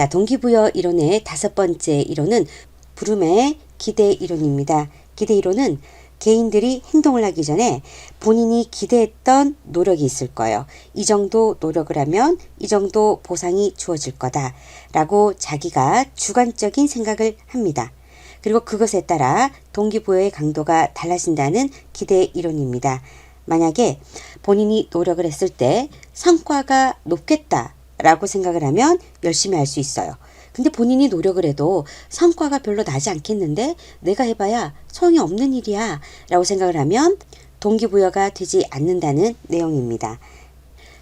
자, 동기부여 이론의 5번째 이론은 부름의 기대 이론입니다. 기대 이론은 개인들이 행동을 하기 전에 본인이 기대했던 노력이 있을 거예요. 이 정도 노력을 하면 이 정도 보상이 주어질 거다 라고 자기가 주관적인 생각을 합니다. 그리고 그것에 따라 동기부여의 강도가 달라진다는 기대 이론입니다. 만약에 본인이 노력을 했을 때 성과가 높겠다 라고 생각을 하면 열심히 할 수 있어요. 근데 본인이 노력을 해도 성과가 별로 나지 않겠는데 내가 해봐야 소용이 없는 일이야 라고 생각을 하면 동기부여가 되지 않는다는 내용입니다.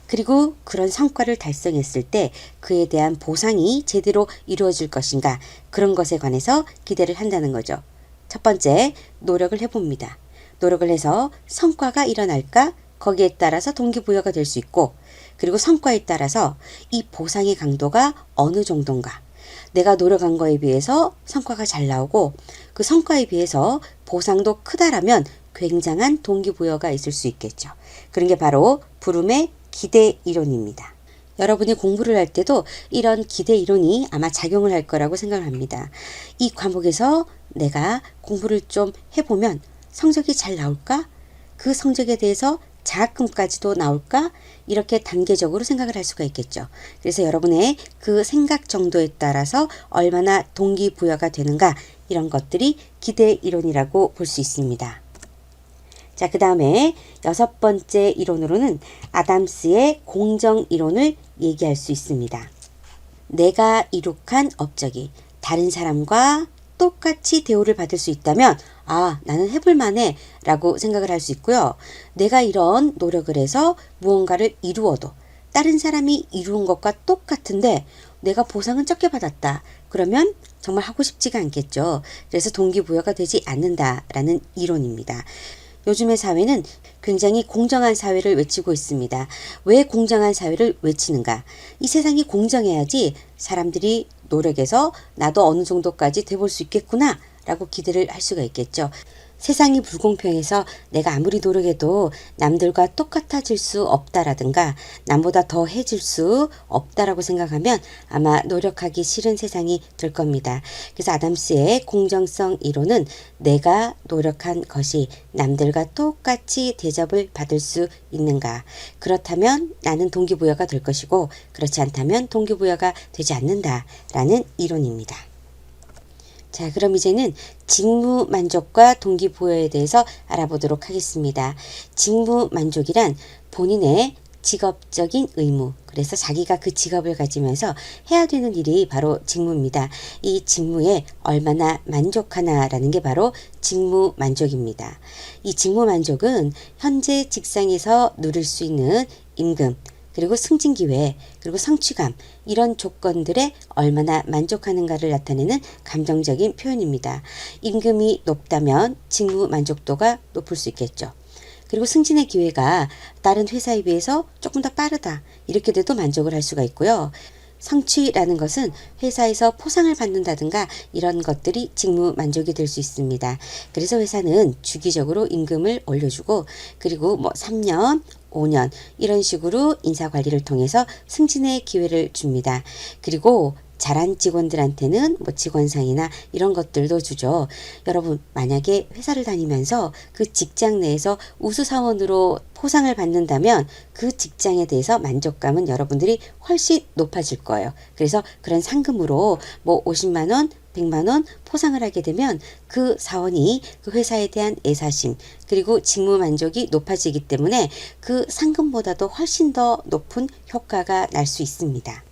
그리고 그런 성과를 달성했을 때 그에 대한 보상이 제대로 이루어질 것인가, 그런 것에 관해서 기대를 한다는 거죠. 첫 번째, 노력을 해봅니다. 노력을 해서 성과가 일어날까? 거기에 따라서 동기부여가 될 수 있고, 그리고 성과에 따라서 이 보상의 강도가 어느 정도인가, 내가 노력한 거에 비해서 성과가 잘 나오고 그 성과에 비해서 보상도 크다라면 굉장한 동기부여가 있을 수 있겠죠. 그런 게 바로 부름의 기대 이론입니다. 여러분이 공부를 할 때도 이런 기대 이론이 아마 작용을 할 거라고 생각을 합니다. 이 과목에서 내가 공부를 좀 해보면 성적이 잘 나올까? 그 성적에 대해서 장학금까지도 나올까? 이렇게 단계적으로 생각을 할 수가 있겠죠. 그래서 여러분의 그 생각 정도에 따라서 얼마나 동기부여가 되는가, 이런 것들이 기대 이론이라고 볼 수 있습니다. 자, 그 다음에 6번째 이론으로는 아담스의 공정 이론을 얘기할 수 있습니다. 내가 이룩한 업적이 다른 사람과 똑같이 대우를 받을 수 있다면 나는 해볼 만해 라고 생각을 할 수 있고요. 내가 이런 노력을 해서 무언가를 이루어도 다른 사람이 이루은 것과 똑같은데 내가 보상은 적게 받았다. 그러면 정말 하고 싶지가 않겠죠. 그래서 동기부여가 되지 않는다라는 이론입니다. 요즘의 사회는 굉장히 공정한 사회를 외치고 있습니다. 왜 공정한 사회를 외치는가? 이 세상이 공정해야지 사람들이 노력해서 나도 어느 정도까지 돼볼 수 있겠구나 라고 기대를 할 수가 있겠죠. 세상이 불공평해서 내가 아무리 노력해도 남들과 똑같아질 수 없다라든가 남보다 더 해질 수 없다라고 생각하면 아마 노력하기 싫은 세상이 될 겁니다. 그래서 아담스의 공정성 이론은 내가 노력한 것이 남들과 똑같이 대접을 받을 수 있는가, 그렇다면 나는 동기부여가 될 것이고 그렇지 않다면 동기부여가 되지 않는다라는 이론입니다. 자, 그럼 이제는 직무 만족과 동기부여에 대해서 알아보도록 하겠습니다. 직무 만족이란 본인의 직업적인 의무, 그래서 자기가 그 직업을 가지면서 해야 되는 일이 바로 직무입니다. 이 직무에 얼마나 만족하나라는 게 바로 직무 만족입니다. 이 직무 만족은 현재 직장에서 누릴 수 있는 임금, 그리고 승진 기회, 그리고 성취감, 이런 조건들에 얼마나 만족하는가를 나타내는 감정적인 표현입니다. 임금이 높다면 직무 만족도가 높을 수 있겠죠. 그리고 승진의 기회가 다른 회사에 비해서 조금 더 빠르다, 이렇게 돼도 만족을 할 수가 있고요. 성취라는 것은 회사에서 포상을 받는다든가 이런 것들이 직무 만족이 될 수 있습니다. 그래서 회사는 주기적으로 임금을 올려주고 그리고 3년, 5년 이런 식으로 인사관리를 통해서 승진의 기회를 줍니다. 그리고 잘한 직원들한테는 직원상이나 이런 것들도 주죠. 여러분, 만약에 회사를 다니면서 그 직장 내에서 우수사원으로 포상을 받는다면 그 직장에 대해서 만족감은 여러분들이 훨씬 높아질 거예요. 그래서 그런 상금으로 50만 원, 100만 원 포상을 하게 되면 그 사원이 그 회사에 대한 애사심, 그리고 직무 만족이 높아지기 때문에 그 상금보다도 훨씬 더 높은 효과가 날 수 있습니다.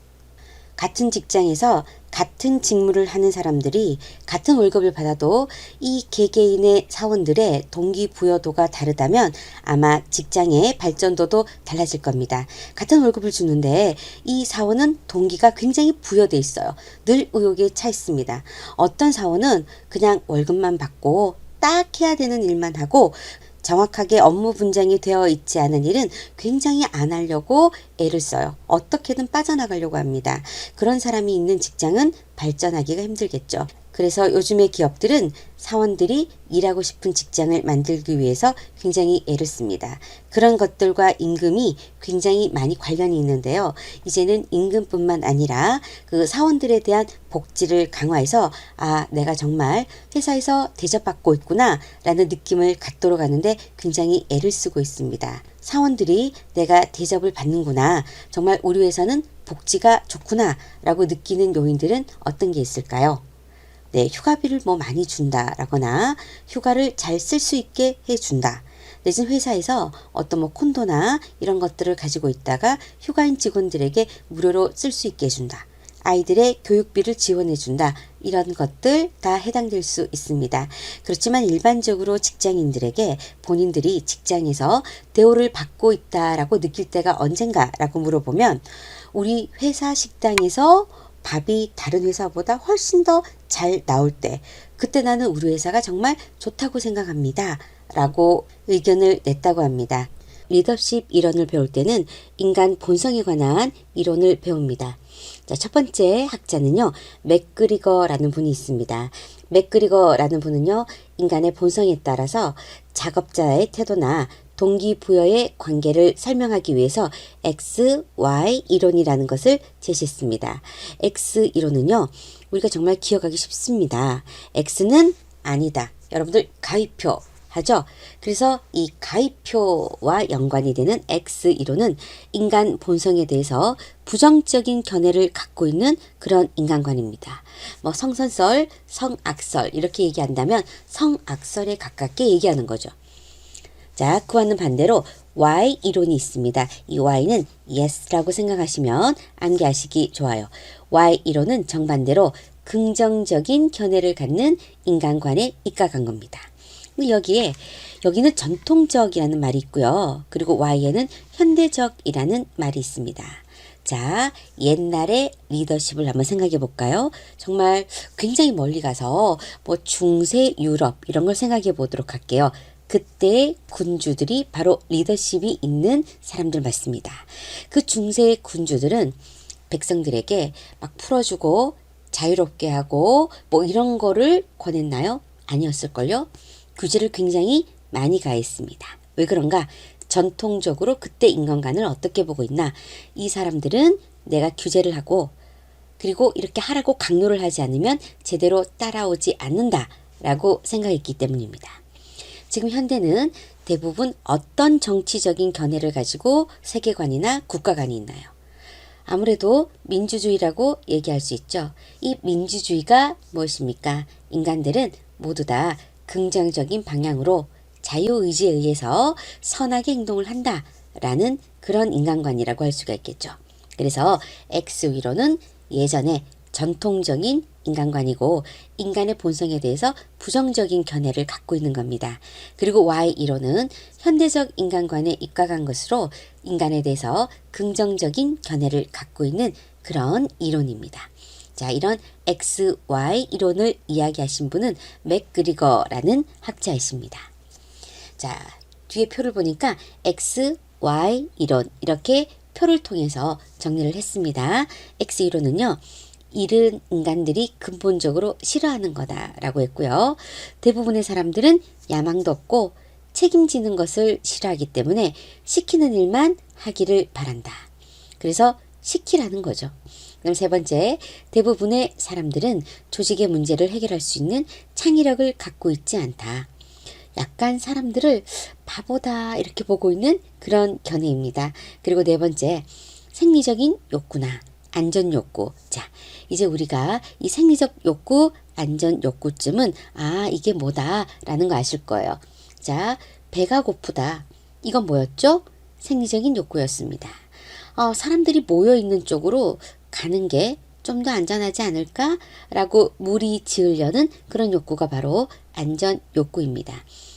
같은 직장에서 같은 직무를 하는 사람들이 같은 월급을 받아도 이 개개인의 사원들의 동기부여도가 다르다면 아마 직장의 발전도도 달라질 겁니다. 같은 월급을 주는데 이 사원은 동기가 굉장히 부여돼 있어요. 늘 의욕에 차 있습니다. 어떤 사원은 그냥 월급만 받고 딱 해야 되는 일만 하고 정확하게 업무 분장이 되어 있지 않은 일은 굉장히 안 하려고 애를 써요. 어떻게든 빠져나가려고 합니다. 그런 사람이 있는 직장은 발전하기가 힘들겠죠. 그래서 요즘의 기업들은 사원들이 일하고 싶은 직장을 만들기 위해서 굉장히 애를 씁니다. 그런 것들과 임금이 굉장히 많이 관련이 있는데요. 이제는 임금뿐만 아니라 그 사원들에 대한 복지를 강화해서 내가 정말 회사에서 대접받고 있구나 라는 느낌을 갖도록 하는데 굉장히 애를 쓰고 있습니다. 사원들이 내가 대접을 받는구나, 정말 우리 회사는 복지가 좋구나 라고 느끼는 요인들은 어떤 게 있을까요? 네, 휴가비를 많이 준다라거나 휴가를 잘 쓸 수 있게 해준다. 내진 회사에서 어떤 콘도나 이런 것들을 가지고 있다가 휴가인 직원들에게 무료로 쓸 수 있게 해준다. 아이들의 교육비를 지원해준다. 이런 것들 다 해당될 수 있습니다. 그렇지만 일반적으로 직장인들에게 본인들이 직장에서 대우를 받고 있다라고 느낄 때가 언젠가라고 물어보면 우리 회사 식당에서 밥이 다른 회사보다 훨씬 더 잘 나올 때, 그때 나는 우리 회사가 정말 좋다고 생각합니다 라고 의견을 냈다고 합니다. 리더십 이론을 배울 때는 인간 본성에 관한 이론을 배웁니다. 자, 첫 번째 학자는요, 맥그리거라는 분이 있습니다. 맥그리거라는 분은요, 인간의 본성에 따라서 작업자의 태도나 동기부여의 관계를 설명하기 위해서 X, Y 이론이라는 것을 제시했습니다. X 이론은요, 우리가 정말 기억하기 쉽습니다. X는 아니다. 여러분들 가위표 하죠? 그래서 이 가위표와 연관이 되는 X 이론은 인간 본성에 대해서 부정적인 견해를 갖고 있는 그런 인간관입니다. 성선설, 성악설 이렇게 얘기한다면 성악설에 가깝게 얘기하는 거죠. 자, 그와는 반대로 Y 이론이 있습니다. 이 Y는 Yes라고 생각하시면 암기하시기 좋아요. Y 이론은 정반대로 긍정적인 견해를 갖는 인간관에 입각한 겁니다. 여기는 전통적이라는 말이 있고요. 그리고 Y에는 현대적이라는 말이 있습니다. 자, 옛날의 리더십을 한번 생각해 볼까요? 정말 굉장히 멀리 가서 중세 유럽 이런 걸 생각해 보도록 할게요. 그때 군주들이 바로 리더십이 있는 사람들 맞습니다. 그 중세 군주들은 백성들에게 막 풀어주고 자유롭게 하고 이런 거를 권했나요? 아니었을걸요? 규제를 굉장히 많이 가했습니다. 왜 그런가? 전통적으로 그때 인간관을 어떻게 보고 있나? 이 사람들은 내가 규제를 하고 그리고 이렇게 하라고 강요를 하지 않으면 제대로 따라오지 않는다라고 생각했기 때문입니다. 지금 현대는 대부분 어떤 정치적인 견해를 가지고 세계관이나 국가관이 있나요? 아무래도 민주주의라고 얘기할 수 있죠. 이 민주주의가 무엇입니까? 인간들은 모두 다 긍정적인 방향으로 자유의지에 의해서 선하게 행동을 한다라는 그런 인간관이라고 할 수가 있겠죠. 그래서 X위로는 예전에 전통적인 인간관이고 인간의 본성에 대해서 부정적인 견해를 갖고 있는 겁니다. 그리고 Y 이론은 현대적 인간관에 입각한 것으로 인간에 대해서 긍정적인 견해를 갖고 있는 그런 이론입니다. 자, 이런 X, Y 이론을 이야기하신 분은 맥그리거라는 학자이십니다. 자, 뒤에 표를 보니까 X, Y 이론 이렇게 표를 통해서 정리를 했습니다. X 이론은요, 일은 인간들이 근본적으로 싫어하는 거다라고 했고요. 대부분의 사람들은 야망도 없고 책임지는 것을 싫어하기 때문에 시키는 일만 하기를 바란다. 그래서 시키라는 거죠. 그럼 세 번째, 대부분의 사람들은 조직의 문제를 해결할 수 있는 창의력을 갖고 있지 않다. 약간 사람들을 바보다 이렇게 보고 있는 그런 견해입니다. 그리고 네 번째, 생리적인 욕구나 안전 욕구. 자, 이제 우리가 이 생리적 욕구, 안전 욕구쯤은 이게 뭐다라는 거 아실 거예요. 자, 배가 고프다. 이건 뭐였죠? 생리적인 욕구였습니다. 사람들이 모여 있는 쪽으로 가는 게 좀 더 안전하지 않을까라고 무리 지으려는 그런 욕구가 바로 안전 욕구입니다.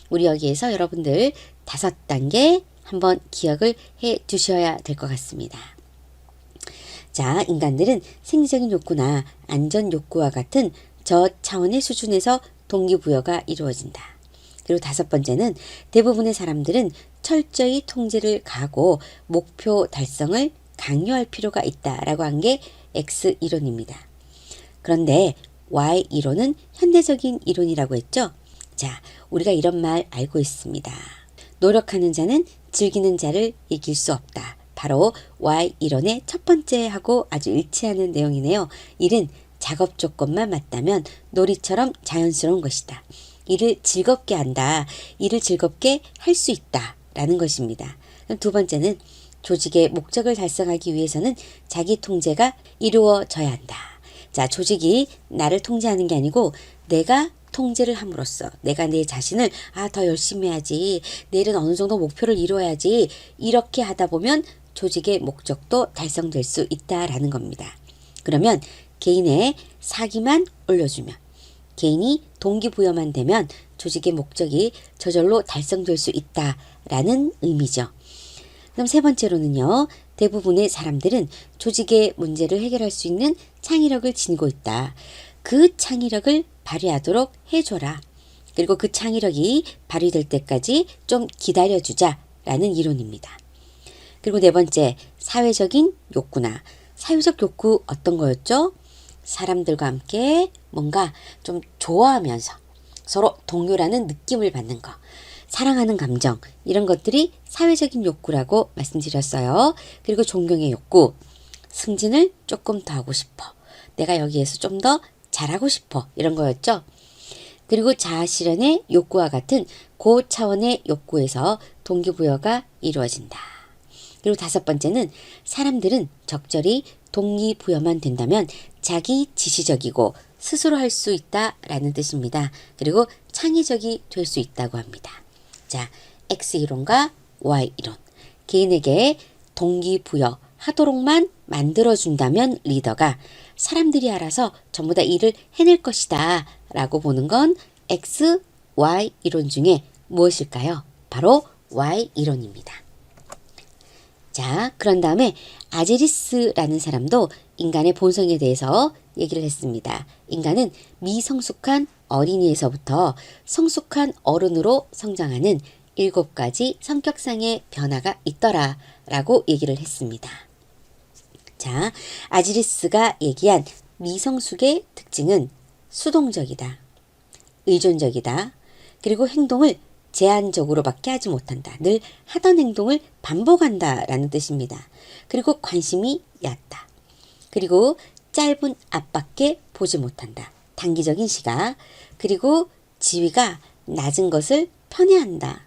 우리 여기에서 여러분들 5단계 한번 기억을 해 두셔야 될 것 같습니다. 자, 인간들은 생리적인 욕구나 안전 욕구와 같은 저차원의 수준에서 동기부여가 이루어진다. 그리고 5번째는 대부분의 사람들은 철저히 통제를 가하고 목표 달성을 강요할 필요가 있다라고 한 게 X 이론입니다. 그런데 Y 이론은 현대적인 이론이라고 했죠. 자, 우리가 이런 말 알고 있습니다. 노력하는 자는 즐기는 자를 이길 수 없다. 바로 Y 이론의 첫 번째하고 아주 일치하는 내용이네요. 일은 작업 조건만 맞다면 놀이처럼 자연스러운 것이다. 일을 즐겁게 한다. 일을 즐겁게 할 수 있다. 라는 것입니다. 그럼 두 번째는 조직의 목적을 달성하기 위해서는 자기 통제가 이루어져야 한다. 자, 조직이 나를 통제하는 게 아니고 내가 통제를 함으로써 내가 내 자신을 더 열심히 해야지. 내일은 어느 정도 목표를 이루어야지. 이렇게 하다 보면 조직의 목적도 달성될 수 있다라는 겁니다. 그러면 개인의 사기만 올려주면 개인이 동기부여만 되면 조직의 목적이 저절로 달성될 수 있다라는 의미죠. 그럼 세 번째로는요. 대부분의 사람들은 조직의 문제를 해결할 수 있는 창의력을 지니고 있다. 그 창의력을 발휘하도록 해줘라. 그리고 그 창의력이 발휘될 때까지 좀 기다려주자라는 이론입니다. 그리고 네 번째, 사회적인 욕구나. 사회적 욕구 어떤 거였죠? 사람들과 함께 뭔가 좀 좋아하면서 서로 동요라는 느낌을 받는 거. 사랑하는 감정, 이런 것들이 사회적인 욕구라고 말씀드렸어요. 그리고 존경의 욕구, 승진을 조금 더 하고 싶어. 내가 여기에서 좀 더 잘하고 싶어. 이런 거였죠. 그리고 자아 실현의 욕구와 같은 고차원의 욕구에서 동기부여가 이루어진다. 그리고 다섯 번째는 사람들은 적절히 동기부여만 된다면 자기 지시적이고 스스로 할 수 있다라는 뜻입니다. 그리고 창의적이 될 수 있다고 합니다. 자, X이론과 Y이론. 개인에게 동기부여 하도록만 만들어준다면 리더가 사람들이 알아서 전부 다 일을 해낼 것이다 라고 보는 건 X, Y 이론 중에 무엇일까요? 바로 Y 이론입니다. 자, 그런 다음에 아제리스라는 사람도 인간의 본성에 대해서 얘기를 했습니다. 인간은 미성숙한 어린이에서부터 성숙한 어른으로 성장하는 7가지 성격상의 변화가 있더라 라고 얘기를 했습니다. 자, 아지리스가 얘기한 미성숙의 특징은 수동적이다, 의존적이다, 그리고 행동을 제한적으로밖에 하지 못한다. 늘 하던 행동을 반복한다 라는 뜻입니다. 그리고 관심이 얕다. 그리고 짧은 앞밖에 보지 못한다. 단기적인 시각. 그리고 지위가 낮은 것을 편애한다.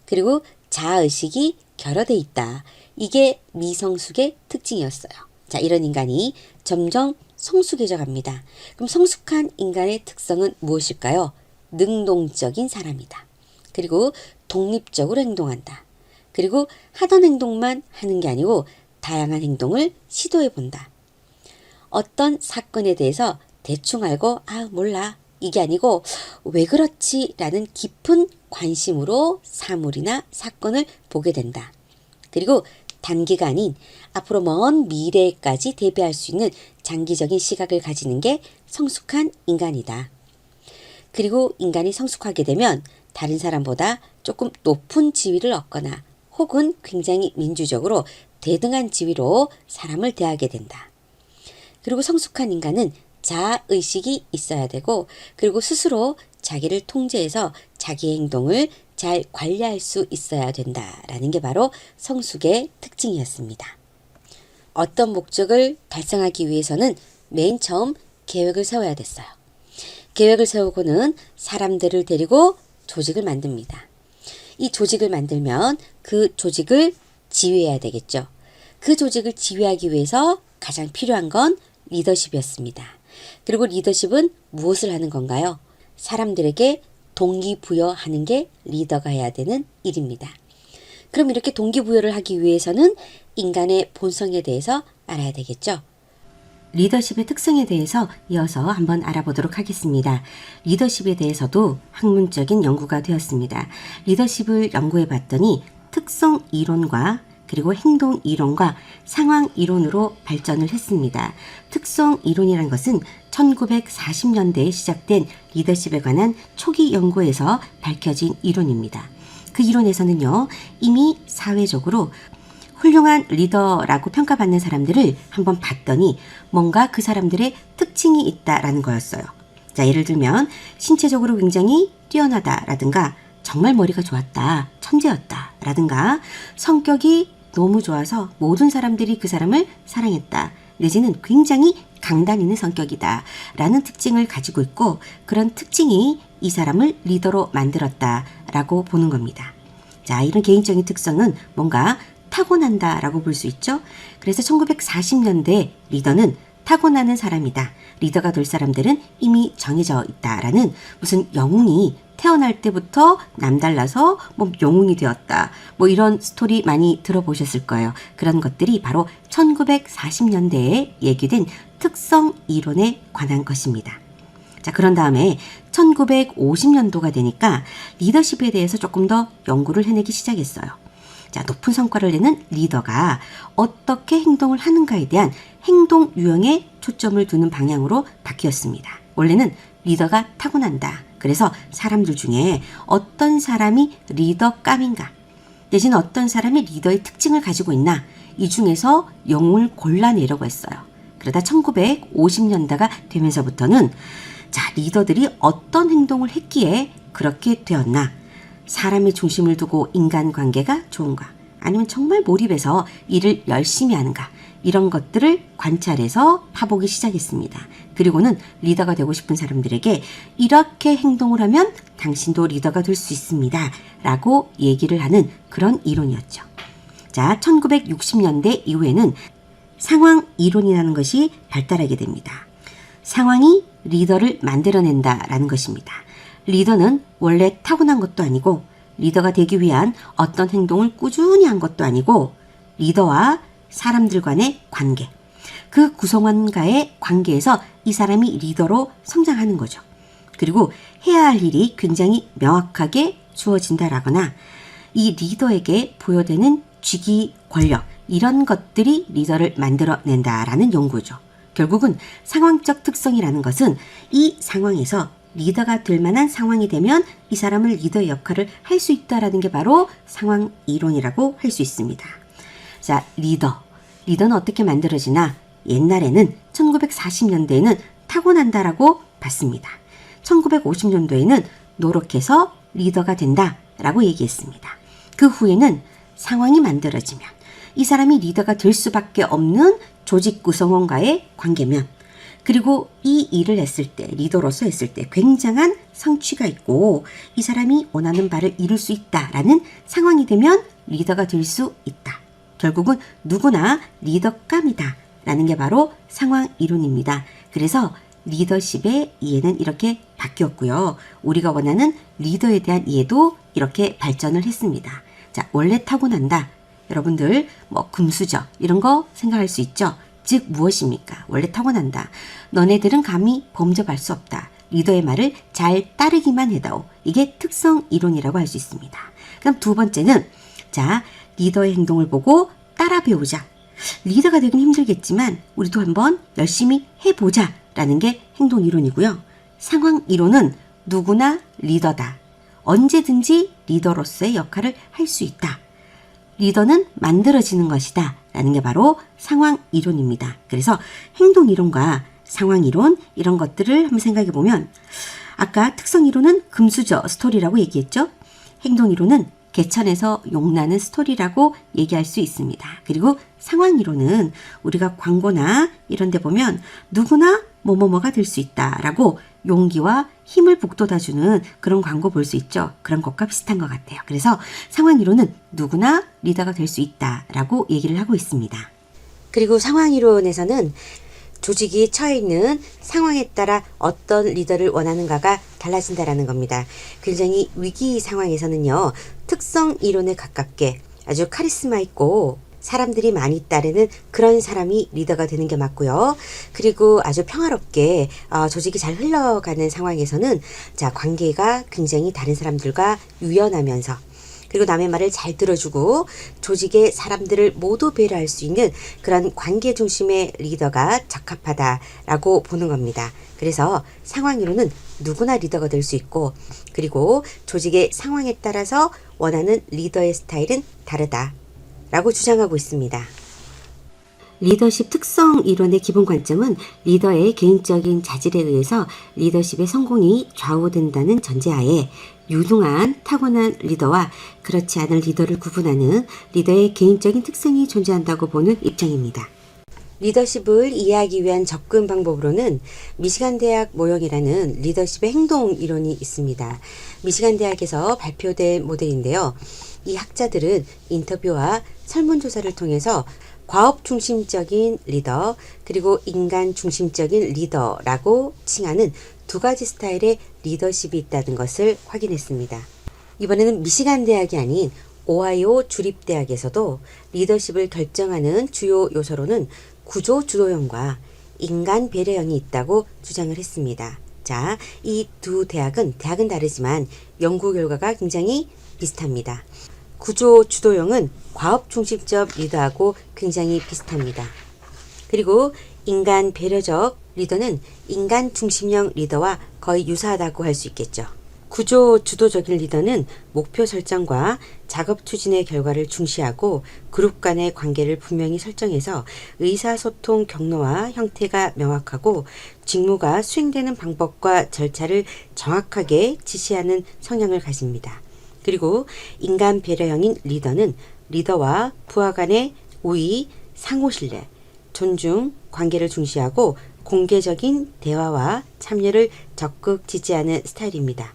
그리고 자아의식이 결여돼 있다. 이게 미성숙의 특징이었어요. 자, 이런 인간이 점점 성숙해져 갑니다. 그럼 성숙한 인간의 특성은 무엇일까요? 능동적인 사람이다. 그리고 독립적으로 행동한다. 그리고 하던 행동만 하는 게 아니고 다양한 행동을 시도해 본다. 어떤 사건에 대해서 대충 알고 몰라 이게 아니고 왜 그렇지 라는 깊은 관심으로 사물이나 사건을 보게 된다. 그리고 단기가 아닌 앞으로 먼 미래까지 대비할 수 있는 장기적인 시각을 가지는 게 성숙한 인간이다. 그리고 인간이 성숙하게 되면 다른 사람보다 조금 높은 지위를 얻거나 혹은 굉장히 민주적으로 대등한 지위로 사람을 대하게 된다. 그리고 성숙한 인간은 자아의식이 있어야 되고 그리고 스스로 자기를 통제해서 자기의 행동을 잘 관리할 수 있어야 된다라는 게 바로 성숙의 특징이었습니다. 어떤 목적을 달성하기 위해서는 맨 처음 계획을 세워야 됐어요. 계획을 세우고는 사람들을 데리고 조직을 만듭니다. 이 조직을 만들면 그 조직을 지휘해야 되겠죠. 그 조직을 지휘하기 위해서 가장 필요한 건 리더십이었습니다. 그리고 리더십은 무엇을 하는 건가요? 사람들에게 동기부여하는 게 리더가 해야 되는 일입니다. 그럼 이렇게 동기부여를 하기 위해서는 인간의 본성에 대해서 알아야 되겠죠. 리더십의 특성에 대해서 이어서 한번 알아보도록 하겠습니다. 리더십에 대해서도 학문적인 연구가 되었습니다. 리더십을 연구해 봤더니 특성 이론과 그리고 행동 이론과 상황 이론으로 발전을 했습니다. 특성 이론이란 것은 1940년대에 시작된 리더십에 관한 초기 연구에서 밝혀진 이론입니다. 그 이론에서는요, 이미 사회적으로 훌륭한 리더라고 평가받는 사람들을 한번 봤더니 뭔가 그 사람들의 특징이 있다라는 거였어요. 자, 예를 들면 신체적으로 굉장히 뛰어나다라든가 정말 머리가 좋았다, 천재였다라든가 성격이 너무 좋아서 모든 사람들이 그 사람을 사랑했다, 내지는 굉장히 강단 있는 성격이다 라는 특징을 가지고 있고, 그런 특징이 이 사람을 리더로 만들었다라고 보는 겁니다. 자, 이런 개인적인 특성은 뭔가 타고난다 라고 볼 수 있죠. 그래서 1940년대 리더는 타고나는 사람이다, 리더가 될 사람들은 이미 정해져 있다라는 무슨 영웅이 태어날 때부터 남달라서 뭐 영웅이 되었다, 뭐 이런 스토리 많이 들어보셨을 거예요. 그런 것들이 바로 1940년대에 얘기된 특성 이론에 관한 것입니다. 자, 그런 다음에 1950년도가 되니까 리더십에 대해서 조금 더 연구를 해내기 시작했어요. 자, 높은 성과를 내는 리더가 어떻게 행동을 하는가에 대한 행동 유형에 초점을 두는 방향으로 바뀌었습니다. 원래는 리더가 타고난다, 그래서 사람들 중에 어떤 사람이 리더감인가, 내지는 어떤 사람이 리더의 특징을 가지고 있나, 이 중에서 영웅을 골라내려고 했어요. 그러다 1950년대가 되면서부터는 자, 리더들이 어떤 행동을 했기에 그렇게 되었나, 사람의 중심을 두고 인간관계가 좋은가, 아니면 정말 몰입해서 일을 열심히 하는가, 이런 것들을 관찰해서 파보기 시작했습니다. 그리고는 리더가 되고 싶은 사람들에게 이렇게 행동을 하면 당신도 리더가 될 수 있습니다 라고 얘기를 하는 그런 이론이었죠. 자, 1960년대 이후에는 상황 이론이라는 것이 발달하게 됩니다. 상황이 리더를 만들어낸다라는 것입니다. 리더는 원래 타고난 것도 아니고, 리더가 되기 위한 어떤 행동을 꾸준히 한 것도 아니고, 리더와 사람들 간의 관계, 그 구성원과의 관계에서 이 사람이 리더로 성장하는 거죠. 그리고 해야 할 일이 굉장히 명확하게 주어진다라거나, 이 리더에게 부여되는 직위, 권력, 이런 것들이 리더를 만들어낸다라는 연구죠. 결국은 상황적 특성이라는 것은 이 상황에서 리더가 될 만한 상황이 되면 이 사람을 리더의 역할을 할 수 있다라는 게 바로 상황 이론이라고 할 수 있습니다. 자, 리더는 어떻게 만들어지나, 옛날에는 1940년대에는 타고난다라고 봤습니다. 1950년도에는 노력해서 리더가 된다라고 얘기했습니다. 그 후에는 상황이 만들어지면 이 사람이 리더가 될 수밖에 없는 조직 구성원과의 관계면, 그리고 이 일을 했을 때, 리더로서 했을 때 굉장한 성취가 있고 이 사람이 원하는 바를 이룰 수 있다라는 상황이 되면 리더가 될 수 있다. 결국은 누구나 리더감이다 라는 게 바로 상황 이론입니다. 그래서 리더십의 이해는 이렇게 바뀌었고요. 우리가 원하는 리더에 대한 이해도 이렇게 발전을 했습니다. 자, 원래 타고난다. 여러분들 뭐 금수저 이런 거 생각할 수 있죠. 즉 무엇입니까? 원래 타고난다. 너네들은 감히 범접할 수 없다. 리더의 말을 잘 따르기만 해다오. 이게 특성 이론이라고 할 수 있습니다. 그럼 두 번째는, 자, 리더의 행동을 보고 따라 배우자. 리더가 되긴 힘들겠지만 우리도 한번 열심히 해보자 라는 게 행동 이론이고요. 상황 이론은 누구나 리더다. 언제든지 리더로서의 역할을 할 수 있다. 리더는 만들어지는 것이다 라는 게 바로 상황 이론입니다. 그래서 행동 이론과 상황 이론, 이런 것들을 한번 생각해 보면, 아까 특성 이론은 금수저 스토리라고 얘기했죠. 행동 이론은 개천에서 용나는 스토리라고 얘기할 수 있습니다. 그리고 상황 이론은 우리가 광고나 이런 데 보면 누구나 뭐뭐뭐가 될 수 있다라고 용기와 힘을 북돋아주는 그런 광고 볼 수 있죠. 그런 것과 비슷한 것 같아요. 그래서 상황 이론은 누구나 리더가 될 수 있다라고 얘기를 하고 있습니다. 그리고 상황 이론에서는 조직이 처해 있는 상황에 따라 어떤 리더를 원하는가가 달라진다라는 겁니다. 굉장히 위기 상황에서는요, 특성 이론에 가깝게 아주 카리스마 있고 사람들이 많이 따르는 그런 사람이 리더가 되는 게 맞고요. 그리고 아주 평화롭게 조직이 잘 흘러가는 상황에서는 자, 관계가 굉장히 다른 사람들과 유연하면서, 그리고 남의 말을 잘 들어주고 조직의 사람들을 모두 배려할 수 있는 그런 관계 중심의 리더가 적합하다라고 보는 겁니다. 그래서 상황이론은 누구나 리더가 될 수 있고, 그리고 조직의 상황에 따라서 원하는 리더의 스타일은 다르다. 라고 주장하고 있습니다. 리더십 특성 이론의 기본 관점은 리더의 개인적인 자질에 의해서 리더십의 성공이 좌우된다는 전제하에 유능한 타고난 리더와 그렇지 않은 리더를 구분하는 리더의 개인적인 특성이 존재한다고 보는 입장입니다. 리더십을 이해하기 위한 접근 방법으로는 미시간 대학 모형이라는 리더십의 행동 이론이 있습니다. 미시간 대학에서 발표된 모델인데요. 이 학자들은 인터뷰와 설문조사를 통해서 과업 중심적인 리더 그리고 인간 중심적인 리더라고 칭하는 두 가지 스타일의 리더십이 있다는 것을 확인했습니다. 이번에는 미시간 대학이 아닌 오하이오 주립대학에서도 리더십을 결정하는 주요 요소로는 구조 주도형과 인간 배려형이 있다고 주장을 했습니다. 자, 이 두 대학은 다르지만 연구 결과가 굉장히 비슷합니다. 구조 주도형은 과업 중심적 리더하고 굉장히 비슷합니다. 그리고 인간 배려적 리더는 인간 중심형 리더와 거의 유사하다고 할 수 있겠죠. 구조 주도적인 리더는 목표 설정과 작업 추진의 결과를 중시하고 그룹 간의 관계를 분명히 설정해서 의사소통 경로와 형태가 명확하고 직무가 수행되는 방법과 절차를 정확하게 지시하는 성향을 가집니다. 그리고 인간 배려형인 리더는 리더와 부하 간의 우위, 상호 신뢰, 존중, 관계를 중시하고 공개적인 대화와 참여를 적극 지지하는 스타일입니다.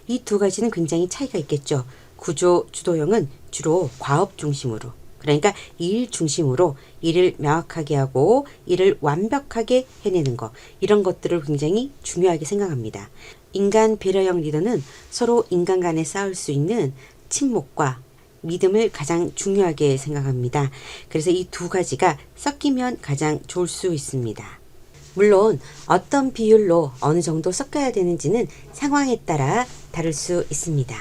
이 두 가지는 굉장히 차이가 있겠죠. 구조 주도형은 주로 과업 중심으로, 그러니까 일 중심으로 일을 명확하게 하고 일을 완벽하게 해내는 것, 이런 것들을 굉장히 중요하게 생각합니다. 인간 배려형 리더는 서로 인간 간에 쌓을 수 있는 친목과 믿음을 가장 중요하게 생각합니다. 그래서 이 두 가지가 섞이면 가장 좋을 수 있습니다. 물론 어떤 비율로 어느 정도 섞어야 되는지는 상황에 따라 다를 수 있습니다.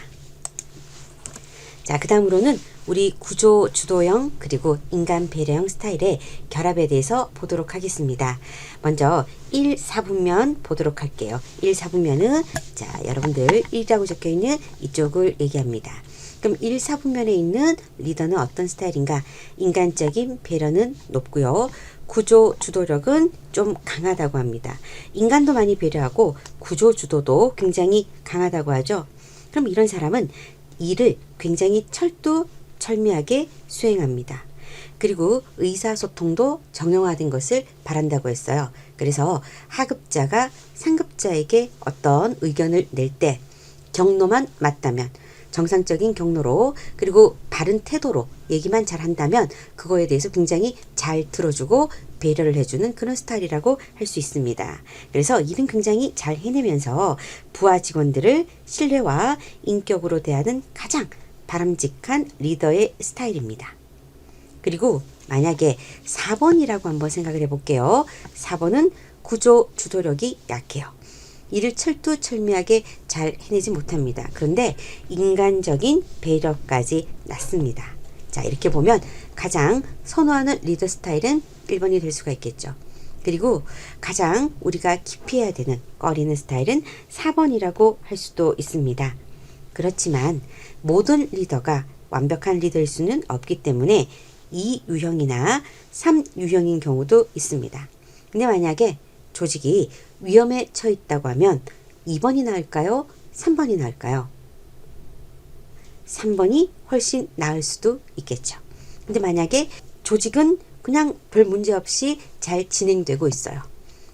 자, 그 다음으로는 우리 구조 주도형 그리고 인간 배려형 스타일의 결합에 대해서 보도록 하겠습니다. 먼저 1, 4분면 보도록 할게요. 1, 4분면은 자, 여러분들 1이라고 적혀있는 이쪽을 얘기합니다. 그럼 1, 4분면에 있는 리더는 어떤 스타일인가? 인간적인 배려는 높고요. 구조 주도력은 좀 강하다고 합니다. 인간도 많이 배려하고 구조 주도도 굉장히 강하다고 하죠. 그럼 이런 사람은 일을 굉장히 철두철미하게 수행합니다. 그리고 의사소통도 정형화된 것을 바란다고 했어요. 그래서 하급자가 상급자에게 어떤 의견을 낼 때 경로만 맞다면 정상적인 경로로 그리고 바른 태도로 얘기만 잘 한다면 그거에 대해서 굉장히 잘 들어주고 배려를 해주는 그런 스타일이라고 할 수 있습니다. 그래서 일은 굉장히 잘 해내면서 부하 직원들을 신뢰와 인격으로 대하는 가장 바람직한 리더의 스타일입니다. 그리고 만약에 4번이라고 한번 생각을 해볼게요. 4번은 구조 주도력이 약해요. 일을 철두철미하게 잘 해내지 못합니다. 그런데 인간적인 배려까지 낮습니다. 자, 이렇게 보면 가장 선호하는 리더 스타일은 1번이 될 수가 있겠죠. 그리고 가장 우리가 기피해야 되는 꺼리는 스타일은 4번이라고 할 수도 있습니다. 그렇지만 모든 리더가 완벽한 리더일 수는 없기 때문에 2유형이나 3유형인 경우도 있습니다. 근데 만약에 조직이 위험에 처해 있다고 하면 2번이 나을까요? 3번이 나을까요? 3번이 훨씬 나을 수도 있겠죠. 근데 만약에 조직은 그냥 별 문제 없이 잘 진행되고 있어요.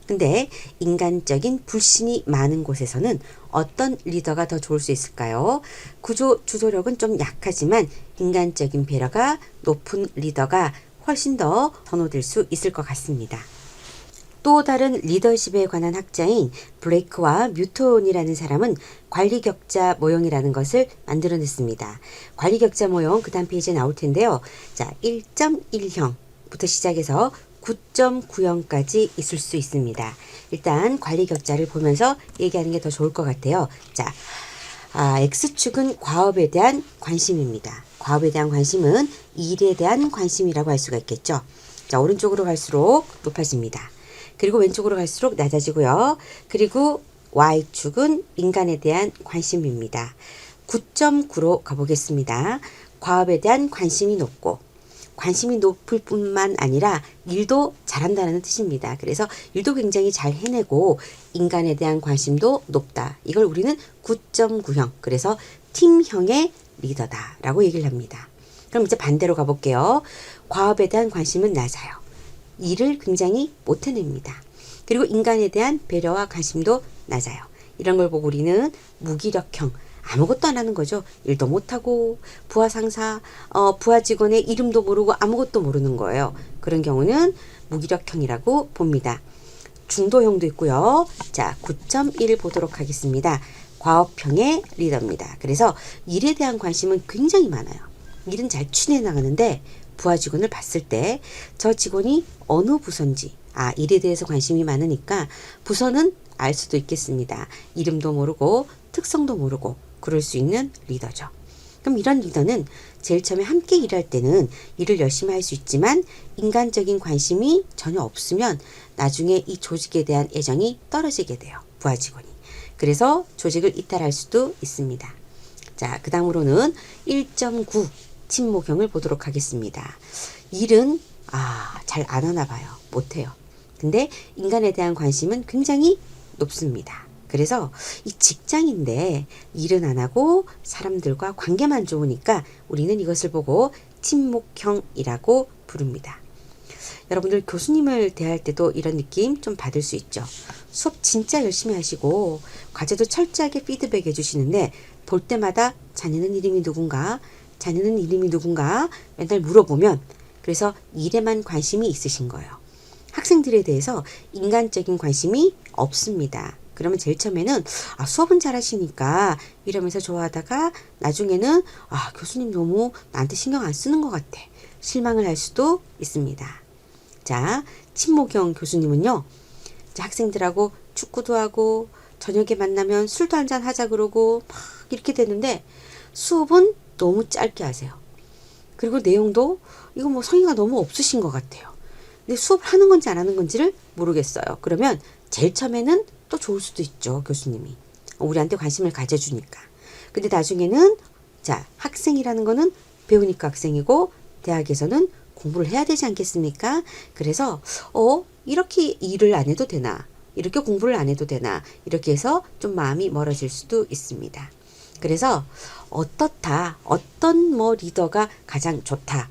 근데 인간적인 불신이 많은 곳에서는 어떤 리더가 더 좋을 수 있을까요? 구조 주도력은 좀 약하지만 인간적인 배려가 높은 리더가 훨씬 더 선호될 수 있을 것 같습니다. 또 다른 리더십에 관한 학자인 블레이크와 뮤톤이라는 사람은 관리격자 모형이라는 것을 만들어냈습니다. 관리격자 모형 그 다음 페이지에 나올 텐데요. 자, 1.1형부터 시작해서 9.9형까지 있을 수 있습니다. 일단 관리격자를 보면서 얘기하는 게 더 좋을 것 같아요. 자, X축은 과업에 대한 관심입니다. 과업에 대한 관심은 일에 대한 관심이라고 할 수가 있겠죠. 자, 오른쪽으로 갈수록 높아집니다. 그리고 왼쪽으로 갈수록 낮아지고요. 그리고 Y축은 인간에 대한 관심입니다. 9.9로 가보겠습니다. 과업에 대한 관심이 높고 관심이 높을 뿐만 아니라 일도 잘한다는 뜻입니다. 그래서 일도 굉장히 잘 해내고 인간에 대한 관심도 높다. 이걸 우리는 9.9형, 그래서 팀형의 리더다 라고 얘기를 합니다. 그럼 이제 반대로 가볼게요. 과업에 대한 관심은 낮아요. 일을 굉장히 못 해냅니다. 그리고 인간에 대한 배려와 관심도 낮아요. 이런 걸 보고 우리는 무기력형, 아무것도 안 하는 거죠. 일도 못하고 부하 상사, 부하 직원의 이름도 모르고 아무것도 모르는 거예요. 그런 경우는 무기력형이라고 봅니다. 중도형도 있고요. 자, 9.1 보도록 하겠습니다. 과업형의 리더입니다. 그래서 일에 대한 관심은 굉장히 많아요. 일은 잘 추진해 나가는데 부하 직원을 봤을 때 저 직원이 어느 부서인지, 일에 대해서 관심이 많으니까 부서는 알 수도 있겠습니다. 이름도 모르고 특성도 모르고 그럴 수 있는 리더죠. 그럼 이런 리더는 제일 처음에 함께 일할 때는 일을 열심히 할 수 있지만 인간적인 관심이 전혀 없으면 나중에 이 조직에 대한 애정이 떨어지게 돼요. 부하 직원이. 그래서 조직을 이탈할 수도 있습니다. 자, 그 다음으로는 1.9 친목형을 보도록 하겠습니다. 일은 잘 안 하나 봐요. 못해요. 근데 인간에 대한 관심은 굉장히 높습니다. 그래서 이 직장인데 일은 안 하고 사람들과 관계만 좋으니까 우리는 이것을 보고 친목형이라고 부릅니다. 여러분들 교수님을 대할 때도 이런 느낌 좀 받을 수 있죠. 수업 진짜 열심히 하시고 과제도 철저하게 피드백 해주시는데 볼 때마다 자네는 이름이 누군가? 자네는 이름이 누군가? 맨날 물어보면 그래서 일에만 관심이 있으신 거예요. 학생들에 대해서 인간적인 관심이 없습니다. 그러면 제일 처음에는 수업은 잘하시니까 이러면서 좋아하다가 나중에는 교수님 너무 나한테 신경 안 쓰는 것 같아. 실망을 할 수도 있습니다. 자, 친목형 교수님은요. 학생들하고 축구도 하고 저녁에 만나면 술도 한잔 하자 그러고 막 이렇게 되는데 수업은 너무 짧게 하세요. 그리고 내용도 이거 뭐 성의가 너무 없으신 것 같아요. 근데 수업을 하는 건지 안 하는 건지를 모르겠어요. 그러면 제일 처음에는 또 좋을 수도 있죠. 교수님이. 우리한테 관심을 가져주니까. 근데 나중에는 학생이라는 거는 배우니까 학생이고 대학에서는 공부를 해야 되지 않겠습니까? 그래서 이렇게 일을 안 해도 되나? 이렇게 공부를 안 해도 되나? 이렇게 해서 좀 마음이 멀어질 수도 있습니다. 그래서 어떻다, 어떤 리더가 가장 좋다.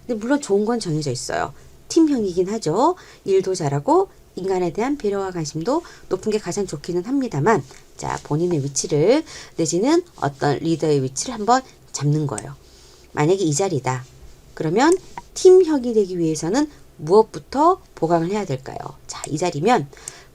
근데 물론 좋은 건 정해져 있어요. 팀형이긴 하죠. 일도 잘하고 인간에 대한 배려와 관심도 높은 게 가장 좋기는 합니다만 본인의 위치를 내지는 어떤 리더의 위치를 한번 잡는 거예요. 만약에 이 자리다. 그러면 팀형이 되기 위해서는 무엇부터 보강을 해야 될까요? 이 자리면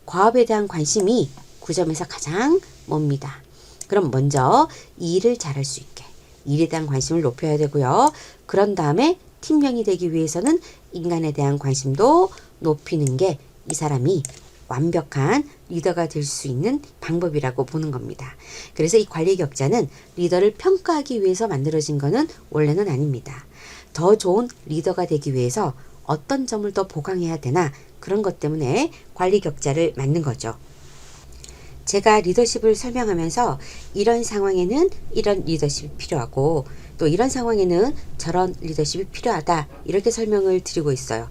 과업에 대한 관심이 9점에서 가장 멉니다. 그럼 먼저 일을 잘할 수 있게 일에 대한 관심을 높여야 되고요. 그런 다음에 팀형이 되기 위해서는 인간에 대한 관심도 높이는 게 이 사람이 완벽한 리더가 될 수 있는 방법이라고 보는 겁니다. 그래서 이 관리 격자는 리더를 평가하기 위해서 만들어진 거는 원래는 아닙니다. 더 좋은 리더가 되기 위해서 어떤 점을 더 보강해야 되나 그런 것 때문에 관리 격자를 만든 거죠. 제가 리더십을 설명하면서 이런 상황에는 이런 리더십이 필요하고 또 이런 상황에는 저런 리더십이 필요하다 이렇게 설명을 드리고 있어요.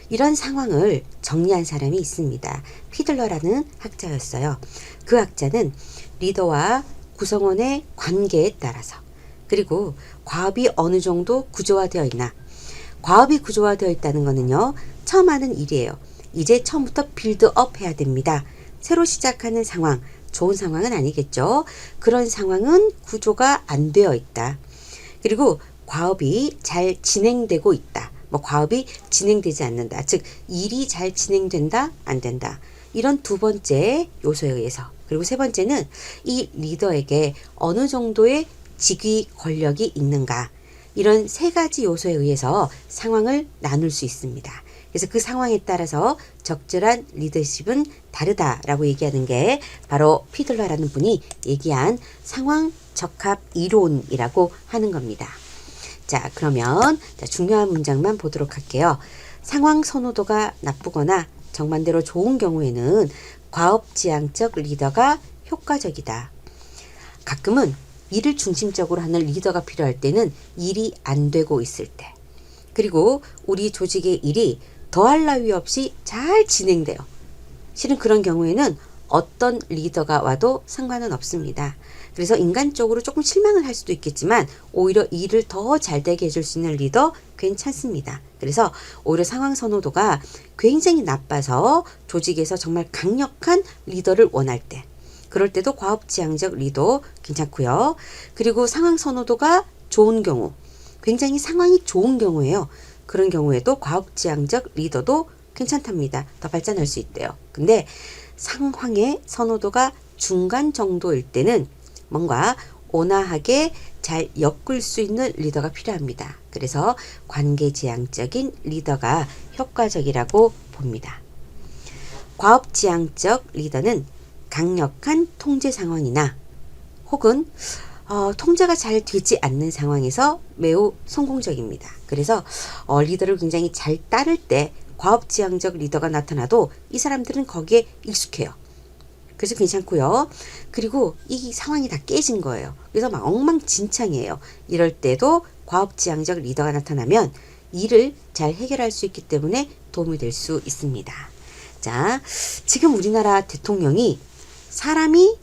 이런 상황을 정리한 사람이 있습니다. 피들러라는 학자였어요. 그 학자는 리더와 구성원의 관계에 따라서 그리고 과업이 어느 정도 구조화되어 있나 과업이 구조화되어 있다는 거는요. 처음 하는 일이에요. 이제 처음부터 빌드업 해야 됩니다. 새로 시작하는 상황, 좋은 상황은 아니겠죠. 그런 상황은 구조가 안 되어 있다. 그리고 과업이 잘 진행되고 있다. 과업이 진행되지 않는다. 즉 일이 잘 진행된다, 안 된다. 이런 두 번째 요소에 의해서 그리고 세 번째는 이 리더에게 어느 정도의 직위 권력이 있는가. 이런 세 가지 요소에 의해서 상황을 나눌 수 있습니다. 그래서 그 상황에 따라서 적절한 리더십은 다르다라고 얘기하는 게 바로 피들러라는 분이 얘기한 상황 적합 이론이라고 하는 겁니다. 그러면 중요한 문장만 보도록 할게요. 상황 선호도가 나쁘거나 정반대로 좋은 경우에는 과업지향적 리더가 효과적이다. 가끔은 일을 중심적으로 하는 리더가 필요할 때는 일이 안 되고 있을 때 그리고 우리 조직의 일이 더할 나위 없이 잘 진행돼요. 실은 그런 경우에는 어떤 리더가 와도 상관은 없습니다. 그래서 인간적으로 조금 실망을 할 수도 있겠지만 오히려 일을 더 잘 되게 해줄 수 있는 리더 괜찮습니다. 그래서 오히려 상황 선호도가 굉장히 나빠서 조직에서 정말 강력한 리더를 원할 때, 그럴 때도 과업지향적 리더 괜찮고요. 그리고 상황 선호도가 좋은 경우, 굉장히 상황이 좋은 경우에요. 그런 경우에도 과업지향적 리더도 괜찮답니다. 더 발전할 수 있대요. 근데 상황의 선호도가 중간 정도일 때는 뭔가 온화하게 잘 엮을 수 있는 리더가 필요합니다. 그래서 관계지향적인 리더가 효과적이라고 봅니다. 과업지향적 리더는 강력한 통제 상황이나 혹은 통제가 잘 되지 않는 상황에서 매우 성공적입니다. 그래서 리더를 굉장히 잘 따를 때 과업지향적 리더가 나타나도 이 사람들은 거기에 익숙해요. 그래서 괜찮고요. 그리고 이 상황이 다 깨진 거예요. 그래서 막 엉망진창이에요. 이럴 때도 과업지향적 리더가 나타나면 일을 잘 해결할 수 있기 때문에 도움이 될 수 있습니다. 자, 지금 우리나라 대통령이 사람이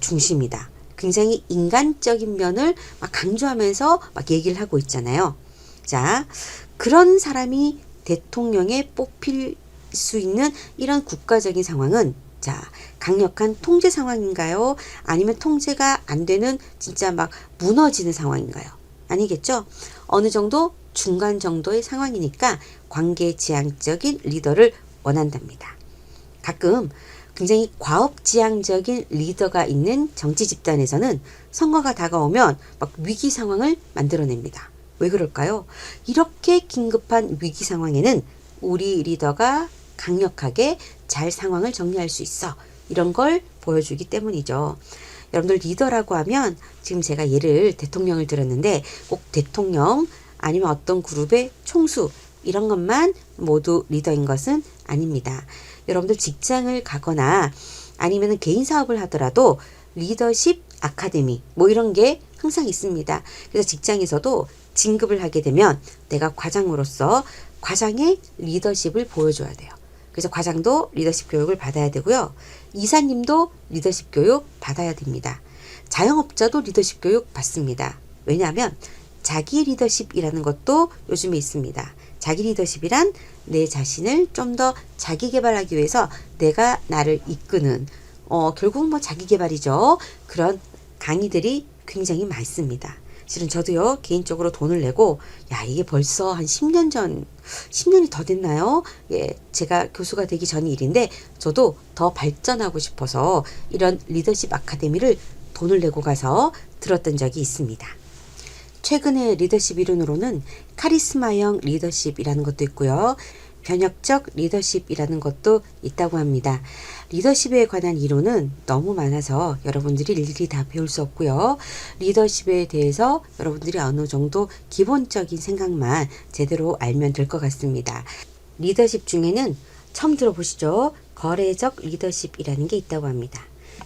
중심이다. 굉장히 인간적인 면을 막 강조하면서 막 얘기를 하고 있잖아요. 자, 그런 사람이 대통령에 뽑힐 수 있는 이런 국가적인 상황은 자, 강력한 통제 상황인가요? 아니면 통제가 안 되는 진짜 막 무너지는 상황인가요? 아니겠죠? 어느 정도 중간 정도의 상황이니까 관계지향적인 리더를 원한답니다. 가끔 굉장히 과업지향적인 리더가 있는 정치 집단에서는 선거가 다가오면 막 위기 상황을 만들어냅니다. 왜 그럴까요? 이렇게 긴급한 위기 상황에는 우리 리더가 강력하게 잘 상황을 정리할 수 있어. 이런 걸 보여주기 때문이죠. 여러분들 리더라고 하면 지금 제가 예를 대통령을 들었는데 꼭 대통령 아니면 어떤 그룹의 총수 이런 것만 모두 리더인 것은 아닙니다. 여러분들 직장을 가거나 아니면 개인 사업을 하더라도 리더십 아카데미 이런 게 항상 있습니다. 그래서 직장에서도 진급을 하게 되면 내가 과장으로서 과장의 리더십을 보여줘야 돼요. 그래서 과장도 리더십 교육을 받아야 되고요. 이사님도 리더십 교육 받아야 됩니다. 자영업자도 리더십 교육 받습니다. 왜냐하면 자기 리더십이라는 것도 요즘에 있습니다. 자기 리더십이란 내 자신을 좀 더 자기 개발하기 위해서 내가 나를 이끄는 결국 자기 개발이죠. 그런 강의들이 굉장히 많습니다. 실은 저도요 개인적으로 돈을 내고 이게 벌써 한 10년 전 10년이 더 됐나요? 예, 제가 교수가 되기 전 일인데 저도 더 발전하고 싶어서 이런 리더십 아카데미를 돈을 내고 가서 들었던 적이 있습니다. 최근에 리더십 이론으로는 카리스마형 리더십이라는 것도 있고요. 변혁적 리더십이라는 것도 있다고 합니다. 리더십에 관한 이론은 너무 많아서 여러분들이 일일이 다 배울 수 없고요. 리더십에 대해서 여러분들이 어느 정도 기본적인 생각만 제대로 알면 될 것 같습니다. 리더십 중에는 처음 들어보시죠? 거래적 리더십이라는 게 있다고 합니다.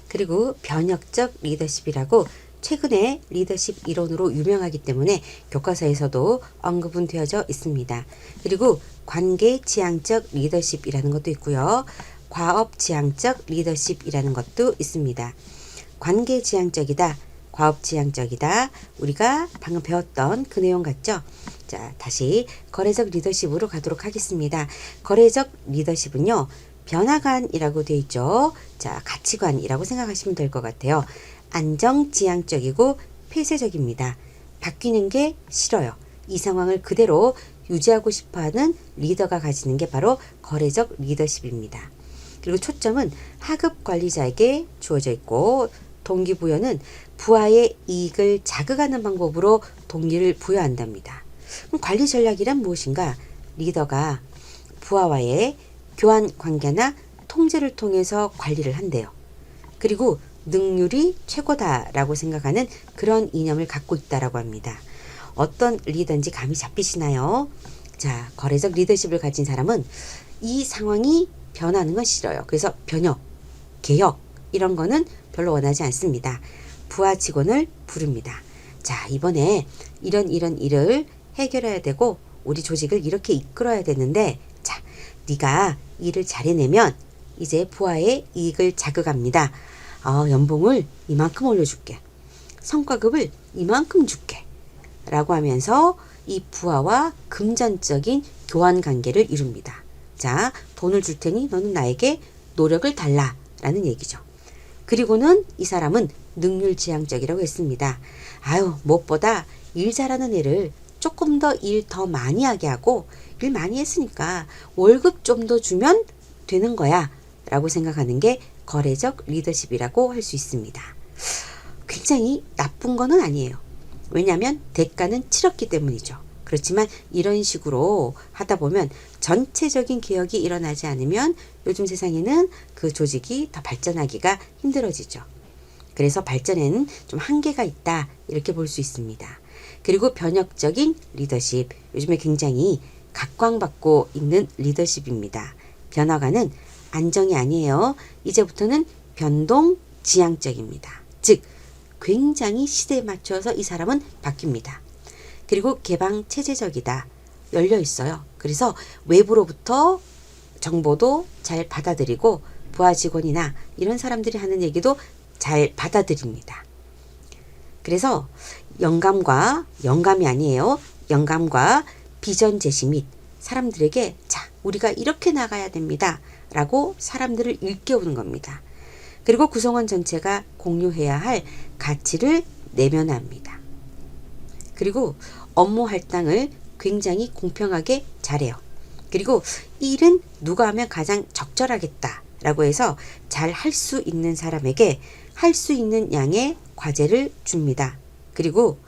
그리고 변혁적 리더십이라고 최근에 리더십 이론으로 유명하기 때문에 교과서에서도 언급은 되어져 있습니다. 그리고 관계지향적 리더십이라는 것도 있고요. 과업지향적 리더십이라는 것도 있습니다. 관계지향적이다, 과업지향적이다. 우리가 방금 배웠던 그 내용 같죠? 자, 다시 거래적 리더십으로 가도록 하겠습니다. 거래적 리더십은요, 변화관이라고 되어 있죠. 자, 가치관이라고 생각하시면 될 것 같아요. 안정지향적이고 폐쇄적입니다. 바뀌는 게 싫어요. 이 상황을 그대로 유지하고 싶어하는 리더가 가지는 게 바로 거래적 리더십입니다. 그리고 초점은 하급 관리자에게 주어져 있고 동기부여는 부하의 이익을 자극하는 방법으로 동기를 부여한답니다. 그럼 관리 전략이란 무엇인가? 리더가 부하와의 교환 관계나 통제를 통해서 관리를 한대요. 그리고 능률이 최고다라고 생각하는 그런 이념을 갖고 있다라고 합니다. 어떤 리더인지 감이 잡히시나요? 자, 거래적 리더십을 가진 사람은 이 상황이 변하는 건 싫어요. 그래서 변혁, 개혁 이런 거는 별로 원하지 않습니다. 부하 직원을 부릅니다. 자, 이번에 이런 일을 해결해야 되고 우리 조직을 이렇게 이끌어야 되는데, 자, 네가 일을 잘해내면 이제 부하의 이익을 자극합니다. 연봉을 이만큼 올려줄게. 성과급을 이만큼 줄게. 라고 하면서 이 부하와 금전적인 교환 관계를 이룹니다. 자, 돈을 줄 테니 너는 나에게 노력을 달라. 라는 얘기죠. 그리고는 이 사람은 능률지향적이라고 했습니다. 무엇보다 일 잘하는 애를 조금 더 일 더 많이 하게 하고, 일 많이 했으니까 월급 좀 더 주면 되는 거야. 라고 생각하는 게 거래적 리더십이라고 할 수 있습니다. 굉장히 나쁜 거는 아니에요. 왜냐하면 대가는 치렀기 때문이죠. 그렇지만 이런 식으로 하다 보면 전체적인 개혁이 일어나지 않으면 요즘 세상에는 그 조직이 더 발전하기가 힘들어지죠. 그래서 발전에는 좀 한계가 있다, 이렇게 볼 수 있습니다. 그리고 변혁적인 리더십, 요즘에 굉장히 각광받고 있는 리더십입니다. 변화가는 안정이 아니에요. 이제부터는 변동지향적입니다. 즉 굉장히 시대에 맞춰서 이 사람은 바뀝니다. 그리고 개방체제적이다. 열려 있어요. 그래서 외부로부터 정보도 잘 받아들이고 부하 직원이나 이런 사람들이 하는 얘기도 잘 받아들입니다. 그래서 영감이 아니에요. 영감과 비전 제시 및 사람들에게 자, 우리가 이렇게 나가야 됩니다. 라고 사람들을 일깨우는 겁니다. 그리고 구성원 전체가 공유해야 할 가치를 내면합니다. 그리고 업무 할당을 굉장히 공평하게 잘해요. 그리고 이 일은 누가 하면 가장 적절하겠다 라고 해서 잘 할 수 있는 사람에게 할 수 있는 양의 과제를 줍니다. 그리고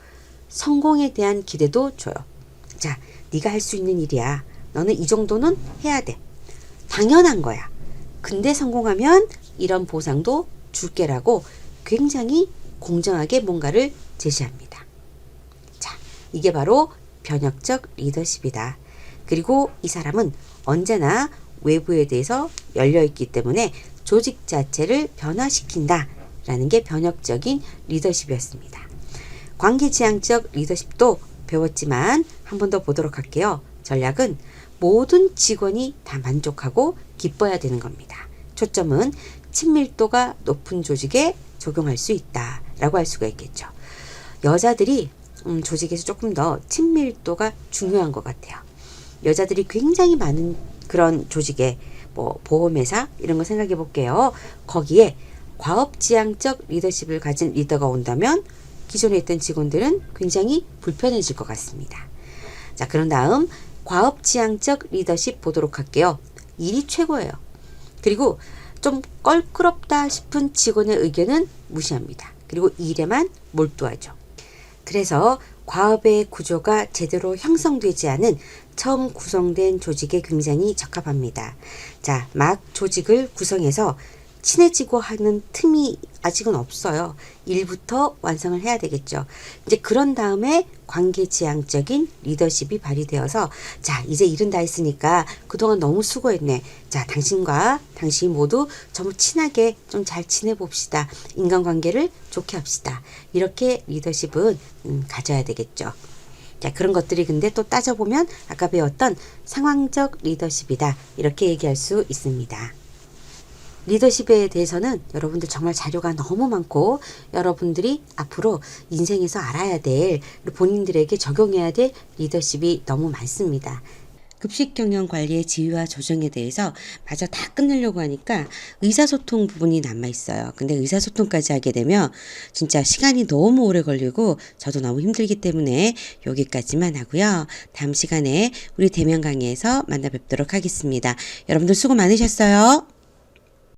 성공에 대한 기대도 줘요. 자, 네가 할 수 있는 일이야. 너는 이 정도는 해야 돼. 당연한 거야. 근데 성공하면 이런 보상도 줄게라고 굉장히 공정하게 뭔가를 제시합니다. 자, 이게 바로 변혁적 리더십이다. 그리고 이 사람은 언제나 외부에 대해서 열려있기 때문에 조직 자체를 변화시킨다 라는 게 변혁적인 리더십이었습니다. 관계지향적 리더십도 배웠지만 한 번 더 보도록 할게요. 전략은 모든 직원이 다 만족하고 기뻐야 되는 겁니다. 초점은 친밀도가 높은 조직에 적용할 수 있다라고 할 수가 있겠죠. 여자들이 조직에서 조금 더 친밀도가 중요한 것 같아요. 여자들이 굉장히 많은 그런 조직에 보험회사 이런 거 생각해 볼게요. 거기에 과업지향적 리더십을 가진 리더가 온다면 기존에 있던 직원들은 굉장히 불편해질 것 같습니다. 자, 그런 다음 과업지향적 리더십 보도록 할게요. 일이 최고예요. 그리고 좀 껄끄럽다 싶은 직원의 의견은 무시합니다. 그리고 일에만 몰두하죠. 그래서 과업의 구조가 제대로 형성되지 않은 처음 구성된 조직에 굉장히 적합합니다. 자, 막 조직을 구성해서 친해지고 하는 틈이 아직은 없어요. 일부터 완성을 해야 되겠죠. 이제 그런 다음에 관계지향적인 리더십이 발휘되어서 자, 이제 일은 다 했으니까 그동안 너무 수고했네. 자, 당신과 당신 모두 전부 친하게 좀 잘 지내봅시다. 인간관계를 좋게 합시다. 이렇게 리더십은 가져야 되겠죠. 자, 그런 것들이 근데 또 따져보면 아까 배웠던 상황적 리더십이다. 이렇게 얘기할 수 있습니다. 리더십에 대해서는 여러분들 정말 자료가 너무 많고 여러분들이 앞으로 인생에서 알아야 될 본인들에게 적용해야 될 리더십이 너무 많습니다. 급식 경영 관리의 지휘와 조정에 대해서 마저 다 끝내려고 하니까 의사소통 부분이 남아있어요. 근데 의사소통까지 하게 되면 진짜 시간이 너무 오래 걸리고 저도 너무 힘들기 때문에 여기까지만 하고요. 다음 시간에 우리 대면 강의에서 만나 뵙도록 하겠습니다. 여러분들 수고 많으셨어요.